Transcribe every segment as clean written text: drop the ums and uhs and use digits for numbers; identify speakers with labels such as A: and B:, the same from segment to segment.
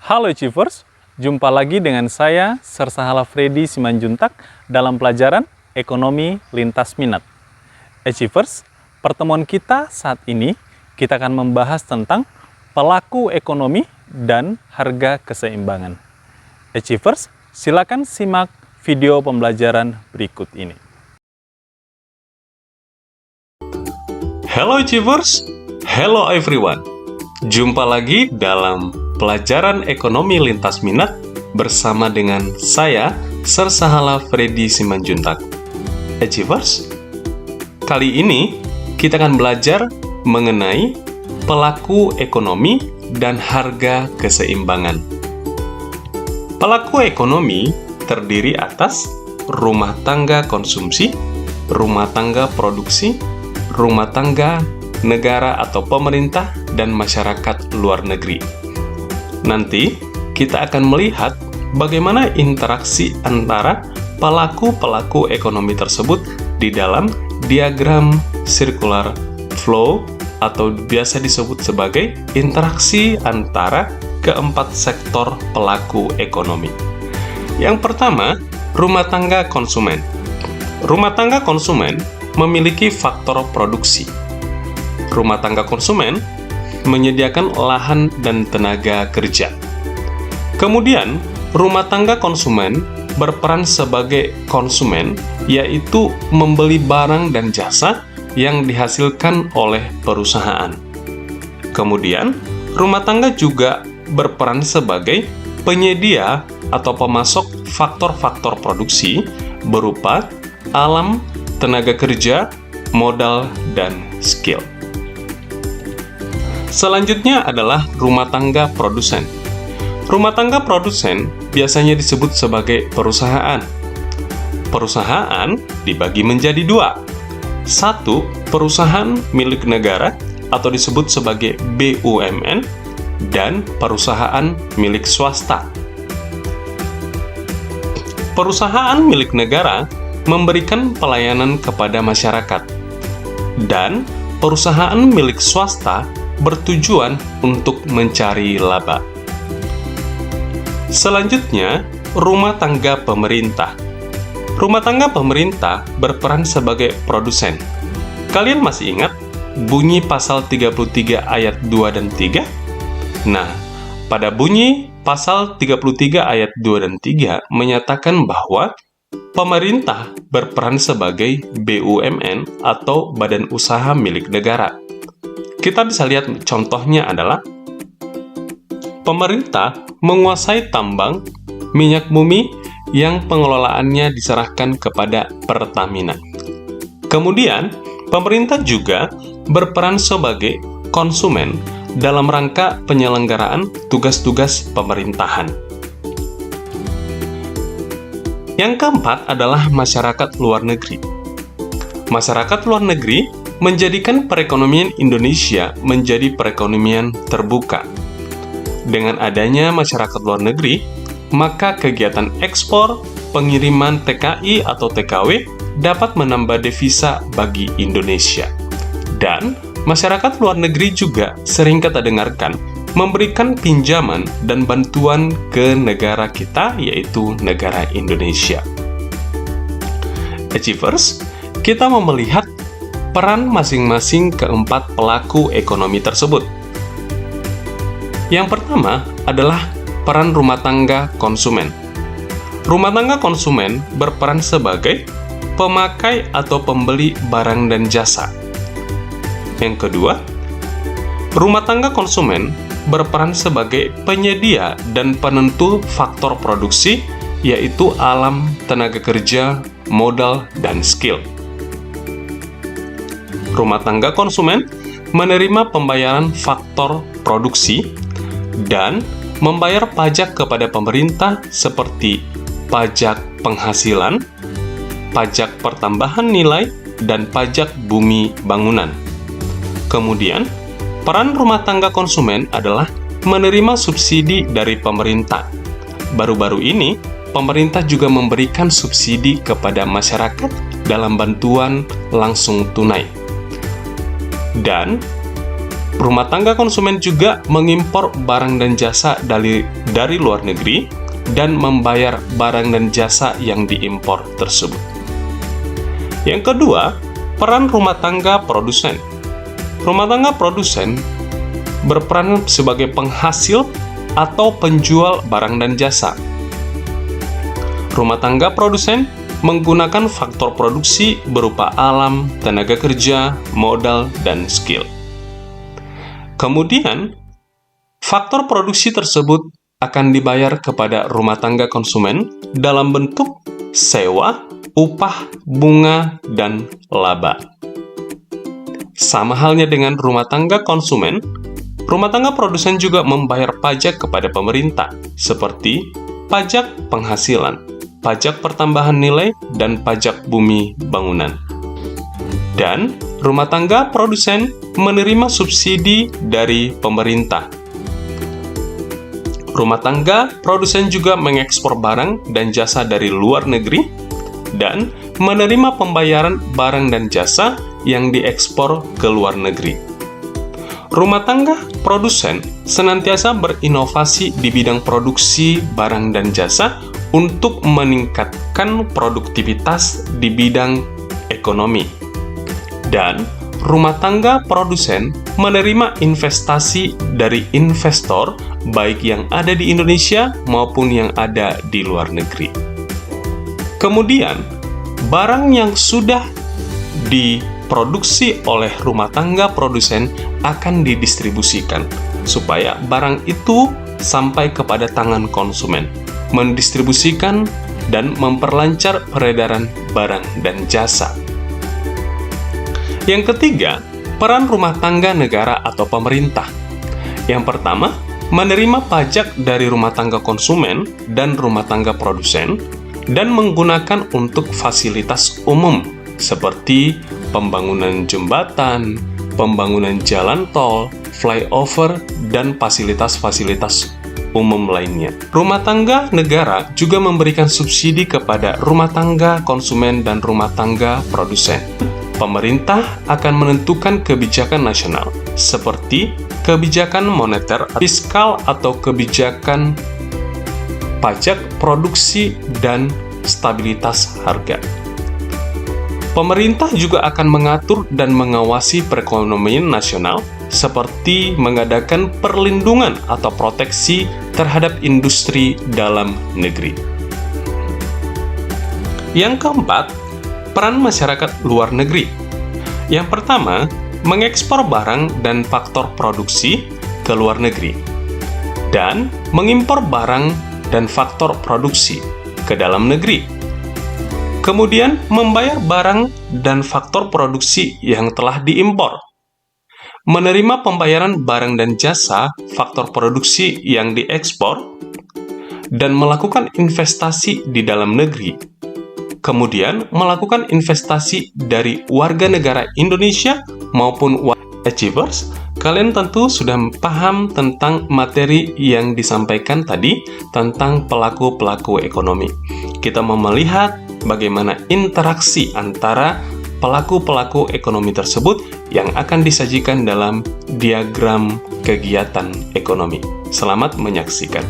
A: Halo Achievers, jumpa lagi dengan saya Sersahala Freddy Simanjuntak dalam pelajaran Ekonomi Lintas Minat. Achievers, pertemuan kita saat ini kita akan membahas tentang pelaku ekonomi dan harga keseimbangan. Achievers, silakan simak video pembelajaran berikut ini.
B: Hello Achievers, hello everyone. Jumpa lagi dalam pelajaran Ekonomi Lintas Minat bersama dengan saya, Sersahala Freddy Simanjuntak. Achievers, kali ini kita akan belajar mengenai pelaku ekonomi dan harga keseimbangan. Pelaku ekonomi terdiri atas rumah tangga konsumsi, rumah tangga produksi, rumah tangga, negara atau pemerintah, dan masyarakat luar negeri. Nanti, kita akan melihat bagaimana interaksi antara pelaku-pelaku ekonomi tersebut di dalam diagram circular flow atau biasa disebut sebagai interaksi antara keempat sektor pelaku ekonomi. Yang pertama, rumah tangga konsumen. Rumah tangga konsumen memiliki faktor produksi. Rumah tangga konsumen menyediakan lahan dan tenaga kerja. Kemudian, rumah tangga konsumen berperan sebagai konsumen, yaitu membeli barang dan jasa yang dihasilkan oleh perusahaan. Kemudian, rumah tangga juga berperan sebagai penyedia atau pemasok faktor-faktor produksi berupa alam, tenaga kerja, modal, dan skill. Selanjutnya adalah rumah tangga produsen. Rumah tangga produsen biasanya disebut sebagai perusahaan. Perusahaan dibagi menjadi dua. Satu, perusahaan milik negara atau disebut sebagai BUMN, dan perusahaan milik swasta. Perusahaan milik negara memberikan pelayanan kepada masyarakat, dan perusahaan milik swasta bertujuan untuk mencari laba. Selanjutnya, rumah tangga pemerintah. Rumah tangga pemerintah berperan sebagai produsen. Kalian masih ingat bunyi pasal 33 ayat 2 dan 3? Nah, pada bunyi pasal 33 ayat 2 dan 3 menyatakan bahwa pemerintah berperan sebagai BUMN atau badan usaha milik negara. Kita bisa lihat contohnya adalah pemerintah menguasai tambang minyak bumi yang pengelolaannya diserahkan kepada Pertamina. Kemudian, pemerintah juga berperan sebagai konsumen dalam rangka penyelenggaraan tugas-tugas pemerintahan. Yang keempat adalah masyarakat luar negeri. Masyarakat luar negeri menjadikan perekonomian Indonesia menjadi perekonomian terbuka. Dengan adanya masyarakat luar negeri, maka kegiatan ekspor, pengiriman TKI atau TKW dapat menambah devisa bagi Indonesia. Dan masyarakat luar negeri juga sering kita dengarkan memberikan pinjaman dan bantuan ke negara kita, yaitu negara Indonesia. Achievers, kita mau melihat peran masing-masing keempat pelaku ekonomi tersebut. Yang pertama adalah peran rumah tangga konsumen. Rumah tangga konsumen berperan sebagai pemakai atau pembeli barang dan jasa. Yang kedua, rumah tangga konsumen berperan sebagai penyedia dan penentu faktor produksi, yaitu alam, tenaga kerja, modal, dan skill. Rumah tangga konsumen menerima pembayaran faktor produksi dan membayar pajak kepada pemerintah seperti pajak penghasilan, pajak pertambahan nilai, dan pajak bumi bangunan. Kemudian, peran rumah tangga konsumen adalah menerima subsidi dari pemerintah. Baru-baru ini, pemerintah juga memberikan subsidi kepada masyarakat dalam bantuan langsung tunai. Dan Rumah tangga konsumen juga mengimpor barang dan jasa dari luar negeri dan membayar barang dan jasa yang diimpor tersebut. Yang kedua, peran rumah tangga produsen. Rumah tangga produsen berperan sebagai penghasil atau penjual barang dan jasa. Rumah tangga produsen menggunakan faktor produksi berupa alam, tenaga kerja, modal, dan skill. Kemudian, faktor produksi tersebut akan dibayar kepada rumah tangga konsumen dalam bentuk sewa, upah, bunga, dan laba. Sama halnya dengan rumah tangga konsumen, rumah tangga produsen juga membayar pajak kepada pemerintah, seperti pajak penghasilan, pajak pertambahan nilai, dan pajak bumi bangunan. Dan rumah tangga produsen menerima subsidi dari pemerintah. Rumah tangga produsen juga mengekspor barang dan jasa dari luar negeri dan menerima pembayaran barang dan jasa yang diekspor ke luar negeri. Rumah tangga produsen senantiasa berinovasi di bidang produksi barang dan jasa untuk meningkatkan produktivitas di bidang ekonomi. Dan rumah tangga produsen menerima investasi dari investor baik yang ada di Indonesia maupun yang ada di luar negeri. Kemudian, barang yang sudah diproduksi oleh rumah tangga produsen akan didistribusikan supaya barang itu sampai kepada tangan konsumen, mendistribusikan dan memperlancar peredaran barang dan jasa. Yang ketiga, peran rumah tangga negara atau pemerintah. Yang pertama, menerima pajak dari rumah tangga konsumen dan rumah tangga produsen dan menggunakan untuk fasilitas umum seperti pembangunan jembatan, pembangunan jalan tol, flyover, dan fasilitas-fasilitas umum lainnya. Rumah tangga negara juga memberikan subsidi kepada rumah tangga konsumen dan rumah tangga produsen. Pemerintah akan menentukan kebijakan nasional, seperti kebijakan moneter, fiskal, atau kebijakan pajak produksi dan stabilitas harga. Pemerintah juga akan mengatur dan mengawasi perekonomian nasional, seperti mengadakan perlindungan atau proteksi terhadap industri dalam negeri. Yang keempat, peran masyarakat luar negeri. Yang pertama, mengekspor barang dan faktor produksi ke luar negeri, dan mengimpor barang dan faktor produksi ke dalam negeri. Kemudian, membayar barang dan faktor produksi yang telah diimpor. Menerima pembayaran barang dan jasa faktor produksi yang diekspor, dan melakukan investasi di dalam negeri. Kemudian, melakukan investasi dari warga negara Indonesia maupun Achievers. Kalian tentu sudah paham tentang materi yang disampaikan tadi tentang pelaku-pelaku ekonomi. Kita mau melihat bagaimana interaksi antara pelaku-pelaku ekonomi tersebut yang akan disajikan dalam diagram kegiatan ekonomi. Selamat menyaksikan.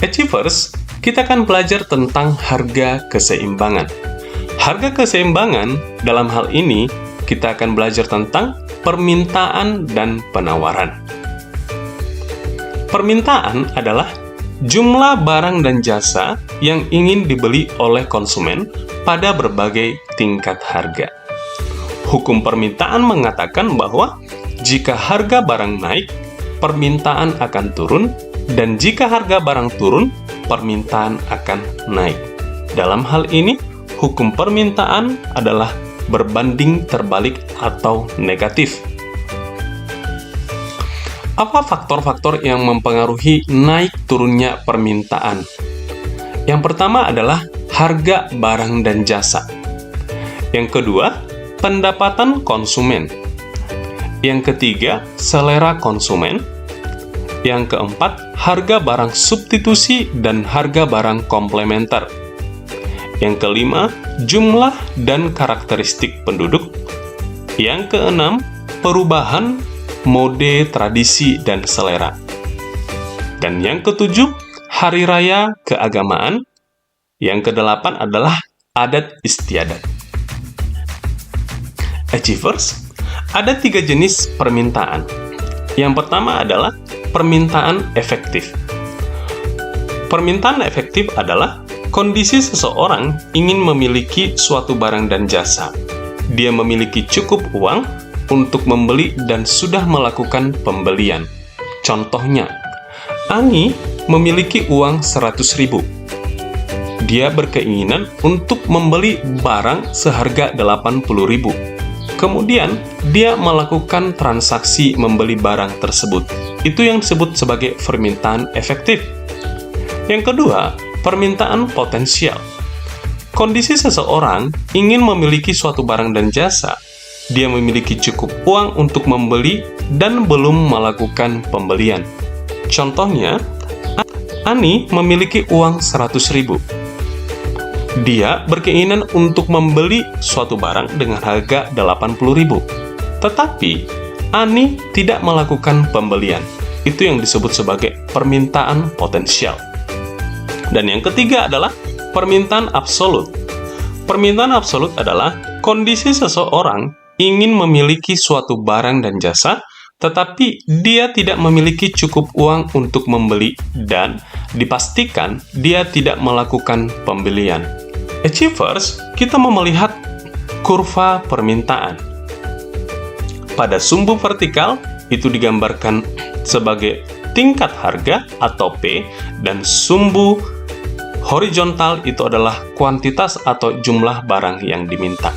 B: Achievers, kita akan belajar tentang harga keseimbangan. Harga keseimbangan dalam hal ini kita akan belajar tentang permintaan dan penawaran. Permintaan adalah jumlah barang dan jasa yang ingin dibeli oleh konsumen pada berbagai tingkat harga. Hukum permintaan mengatakan bahwa jika harga barang naik, permintaan akan turun, dan jika harga barang turun, permintaan akan naik. Dalam hal ini, hukum permintaan adalah berbanding terbalik atau negatif. Apa faktor-faktor yang mempengaruhi naik turunnya permintaan? Yang pertama adalah harga barang dan jasa. Yang kedua, pendapatan konsumen. Yang ketiga, selera konsumen. Yang keempat, harga barang substitusi dan harga barang komplementer. Yang kelima, jumlah dan karakteristik penduduk. Yang keenam, perubahan mode, tradisi, dan selera. Dan yang ketujuh, hari raya keagamaan. Yang kedelapan adalah adat istiadat. Achievers, ada 3 jenis permintaan. Yang pertama adalah permintaan efektif. Permintaan efektif adalah kondisi seseorang ingin memiliki suatu barang dan jasa. Dia memiliki cukup uang untuk membeli dan sudah melakukan pembelian. Contohnya, Ani memiliki uang 100.000. Dia berkeinginan untuk membeli barang seharga 80.000. Kemudian, dia melakukan transaksi membeli barang tersebut. Itu yang disebut sebagai permintaan efektif. Yang kedua, permintaan potensial. Kondisi seseorang ingin memiliki suatu barang dan jasa. Dia memiliki cukup uang untuk membeli dan belum melakukan pembelian. Contohnya, Ani memiliki uang 100.000. Dia berkeinginan untuk membeli suatu barang dengan harga 80.000. Tetapi, Ani tidak melakukan pembelian. Itu yang disebut sebagai permintaan potensial. Dan yang ketiga adalah permintaan absolut. Permintaan absolut adalah kondisi seseorang ingin memiliki suatu barang dan jasa, tetapi dia tidak memiliki cukup uang untuk membeli dan dipastikan dia tidak melakukan pembelian. Achievers, kita mau melihat kurva permintaan. Pada sumbu vertikal, itu digambarkan sebagai tingkat harga atau P, dan sumbu horizontal itu adalah kuantitas atau jumlah barang yang diminta.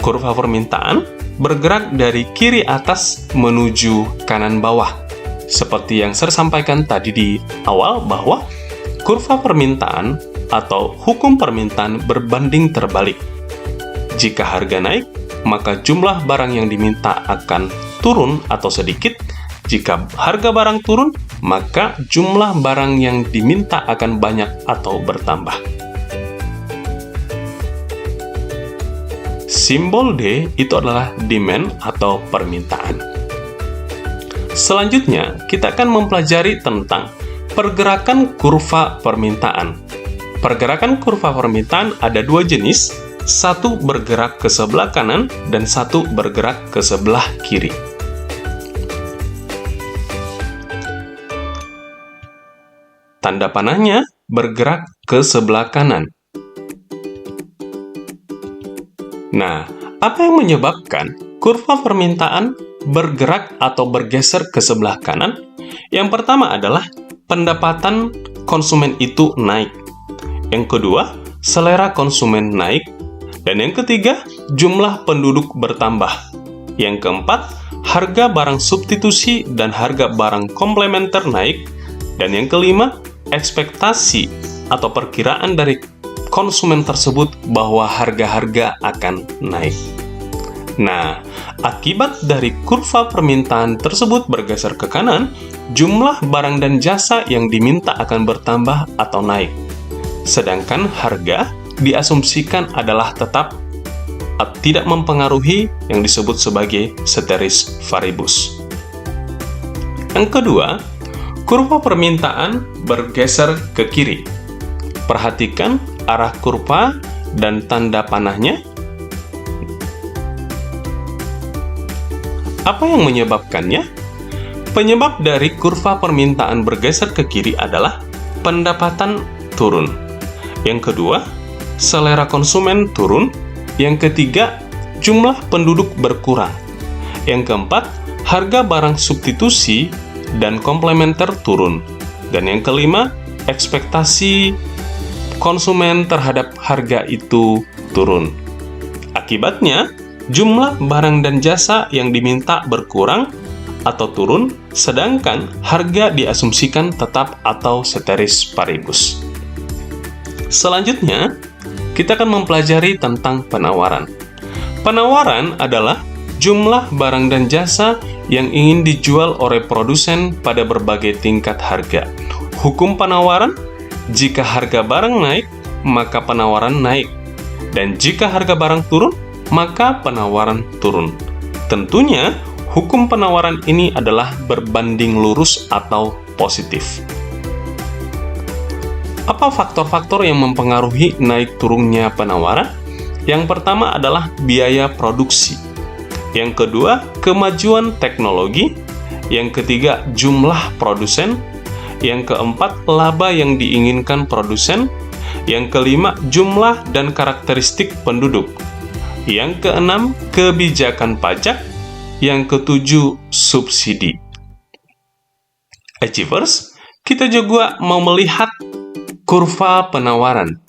B: Kurva permintaan bergerak dari kiri atas menuju kanan bawah. Seperti yang saya sampaikan tadi di awal bahwa kurva permintaan atau hukum permintaan berbanding terbalik. Jika harga naik, maka jumlah barang yang diminta akan turun atau sedikit. Jika harga barang turun, maka jumlah barang yang diminta akan banyak atau bertambah. Simbol D itu adalah demand atau permintaan. Selanjutnya, kita akan mempelajari tentang pergerakan kurva permintaan. Pergerakan kurva permintaan ada 2 jenis, satu bergerak ke sebelah kanan dan satu bergerak ke sebelah kiri. Tanda panahnya bergerak ke sebelah kanan. Nah, apa yang menyebabkan kurva permintaan bergerak atau bergeser ke sebelah kanan? Yang pertama adalah pendapatan konsumen itu naik. Yang kedua, selera konsumen naik. Dan yang ketiga, jumlah penduduk bertambah. Yang keempat, harga barang substitusi dan harga barang komplementer naik. Dan yang kelima, ekspektasi atau perkiraan dari konsumen tersebut bahwa harga-harga akan naik. Nah, akibat dari kurva permintaan tersebut bergeser ke kanan, jumlah barang dan jasa yang diminta akan bertambah atau naik. Sedangkan harga diasumsikan adalah tetap tidak mempengaruhi yang disebut sebagai ceteris paribus. Yang kedua, kurva permintaan bergeser ke kiri. Perhatikan arah kurva dan tanda panahnya. Apa yang menyebabkannya? Penyebab dari kurva permintaan bergeser ke kiri adalah pendapatan turun. Yang kedua, selera konsumen turun. Yang ketiga, jumlah penduduk berkurang. Yang keempat, harga barang substitusi dan komplementer turun. Dan yang kelima, ekspektasi konsumen terhadap harga itu turun. Akibatnya, jumlah barang dan jasa yang diminta berkurang atau turun, sedangkan harga diasumsikan tetap atau ceteris paribus. Selanjutnya, kita akan mempelajari tentang penawaran. Penawaran adalah jumlah barang dan jasa yang ingin dijual oleh produsen pada berbagai tingkat harga. Hukum penawaran, jika harga barang naik, maka penawaran naik. Dan jika harga barang turun, maka penawaran turun. Tentunya, hukum penawaran ini adalah berbanding lurus atau positif. Apa faktor-faktor yang mempengaruhi naik turunnya penawaran? Yang pertama adalah biaya produksi. Yang kedua, kemajuan teknologi. Yang ketiga, jumlah produsen. Yang keempat, laba yang diinginkan produsen. Yang kelima, jumlah dan karakteristik penduduk. Yang keenam, kebijakan pajak. Yang ketujuh, subsidi. Achievers, kita juga mau melihat kurva penawaran.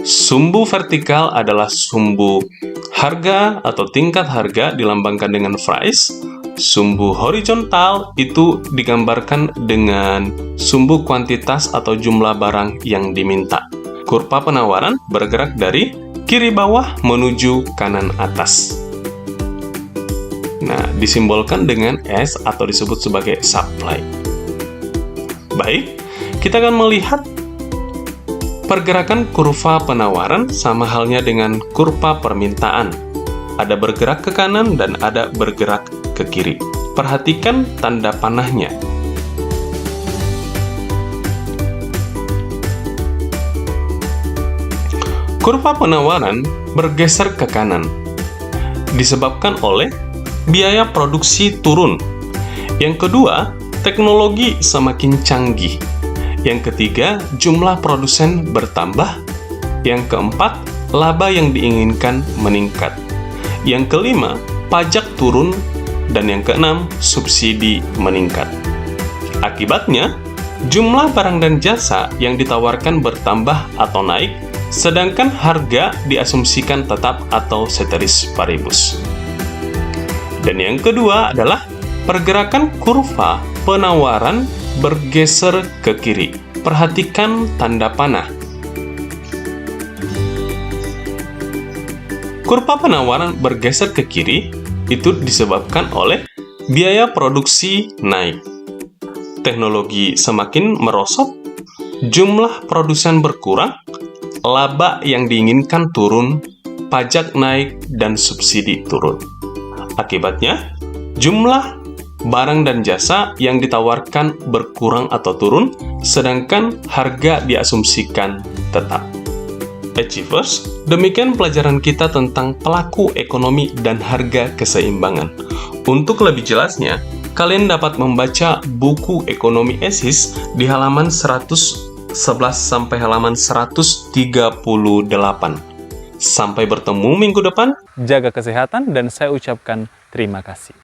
B: Sumbu vertikal adalah sumbu harga atau tingkat harga dilambangkan dengan price. Sumbu horizontal itu digambarkan dengan sumbu kuantitas atau jumlah barang yang diminta. Kurva penawaran bergerak dari kiri bawah menuju kanan atas. Nah, disimbolkan dengan S atau disebut sebagai supply. Baik, kita akan melihat pergerakan kurva penawaran sama halnya dengan kurva permintaan. Ada bergerak ke kanan dan ada bergerak ke kiri. Perhatikan tanda panahnya. Kurva penawaran bergeser ke kanan, disebabkan oleh biaya produksi turun. Yang kedua, teknologi semakin canggih. Yang ketiga, jumlah produsen bertambah. Yang keempat, laba yang diinginkan meningkat. Yang kelima, pajak turun. Dan yang keenam, subsidi meningkat. Akibatnya, jumlah barang dan jasa yang ditawarkan bertambah atau naik, sedangkan harga diasumsikan tetap atau ceteris paribus. Dan yang kedua adalah pergerakan kurva penawaran bergeser ke kiri. Perhatikan tanda panah. Kurva penawaran bergeser ke kiri itu disebabkan oleh biaya produksi naik. Teknologi semakin merosot, jumlah produsen berkurang, laba yang diinginkan turun, pajak naik, dan subsidi turun. Akibatnya, jumlah barang dan jasa yang ditawarkan berkurang atau turun, sedangkan harga diasumsikan tetap. Achievers, demikian pelajaran kita tentang pelaku ekonomi dan harga keseimbangan. Untuk lebih jelasnya, kalian dapat membaca buku Ekonomi Esis di halaman 111 sampai halaman 138. Sampai bertemu minggu depan.
A: Jaga kesehatan dan saya ucapkan terima kasih.